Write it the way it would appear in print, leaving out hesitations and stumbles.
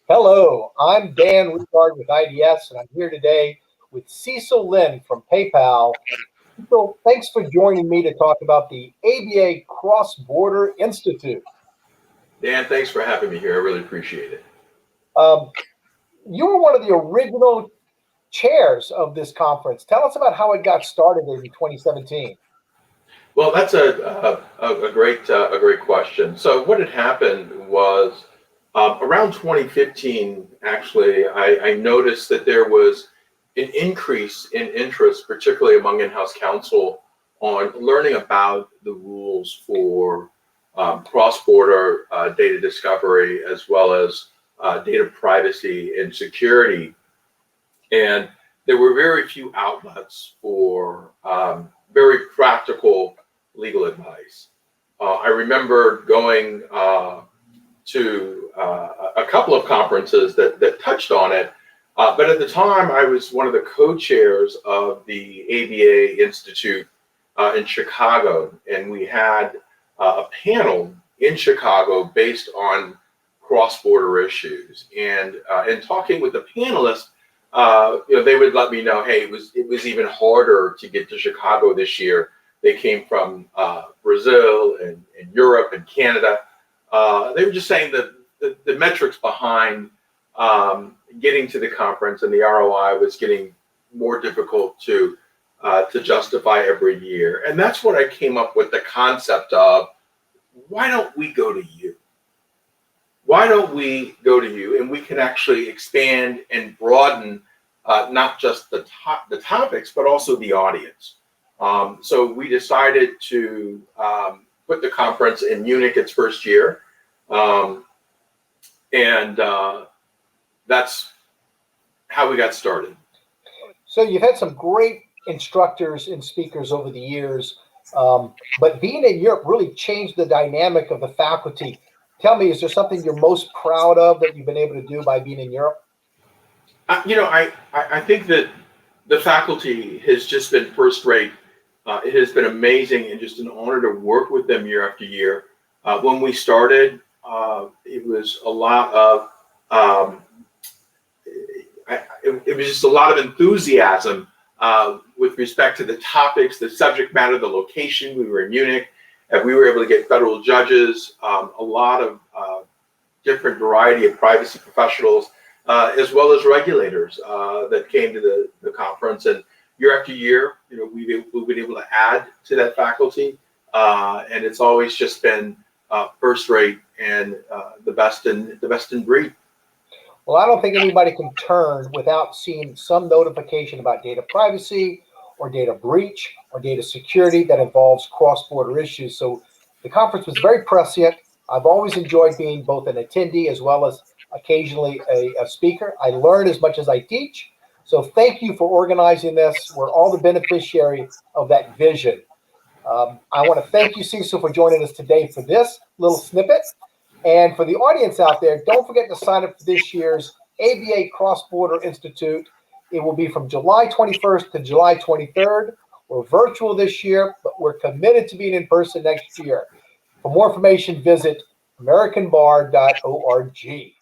Hello, I'm Dan Regard with IDS, and I'm here today with Cecil Lynn from PayPal. Cecil, thanks for joining me to talk about the ABA Cross-Border Institute. Dan, thanks for having me here. I really appreciate it. Um, you were one of the original chairs of this conference. Tell us about how it got started in 2017. Well, that's a great question. So what had happened was around 2015, actually, I noticed that there was an increase in interest, particularly among in-house counsel, on learning about the rules for cross-border data discovery as well as data privacy and security. And there were very few outlets for very practical legal advice. I remember going to a couple of conferences that touched on it, but at the time I was one of the co-chairs of the ABA Institute in Chicago, and we had a panel in Chicago based on cross-border issues. And in talking with the panelists, they would let me know, hey, it was even harder to get to Chicago this year. They came from Brazil and Europe and Canada. They were just saying that the metrics behind getting to the conference and the ROI was getting more difficult to justify every year. And that's what I came up with the concept of, why don't we go to you? Why don't we go to you, and we can actually expand and broaden not just the topics, but also the audience. So we decided to put the conference in Munich its first year, and that's how we got started. So you've had some great instructors and speakers over the years, but being in Europe really changed the dynamic of the faculty. Tell me, is there something you're most proud of that you've been able to do by being in Europe? I think that the faculty has just been first rate. It has been amazing and just an honor to work with them year after year. When we started, it was a lot of it was just a lot of enthusiasm with respect to the topics, the subject matter, the location. We were in Munich. And we were able to get federal judges, a lot of different variety of privacy professionals, as well as regulators that came to the conference. And year after year, we've been able to add to that faculty, and it's always just been first rate and the best in breed. Well, I don't think anybody can turn without seeing some notification about data privacy or data breach or data security that involves cross-border issues. So the conference was very prescient. I've always enjoyed being both an attendee as well as occasionally a speaker. I learn as much as I teach. So thank you for organizing this. We're all the beneficiary of that vision. I want to thank you, Cecil, for joining us today for this little snippet. And for the audience out there, don't forget to sign up for this year's ABA Cross-Border Institute. It will be from July 21st to July 23rd. We're virtual this year, but we're committed to being in person next year. For more information, visit americanbar.org.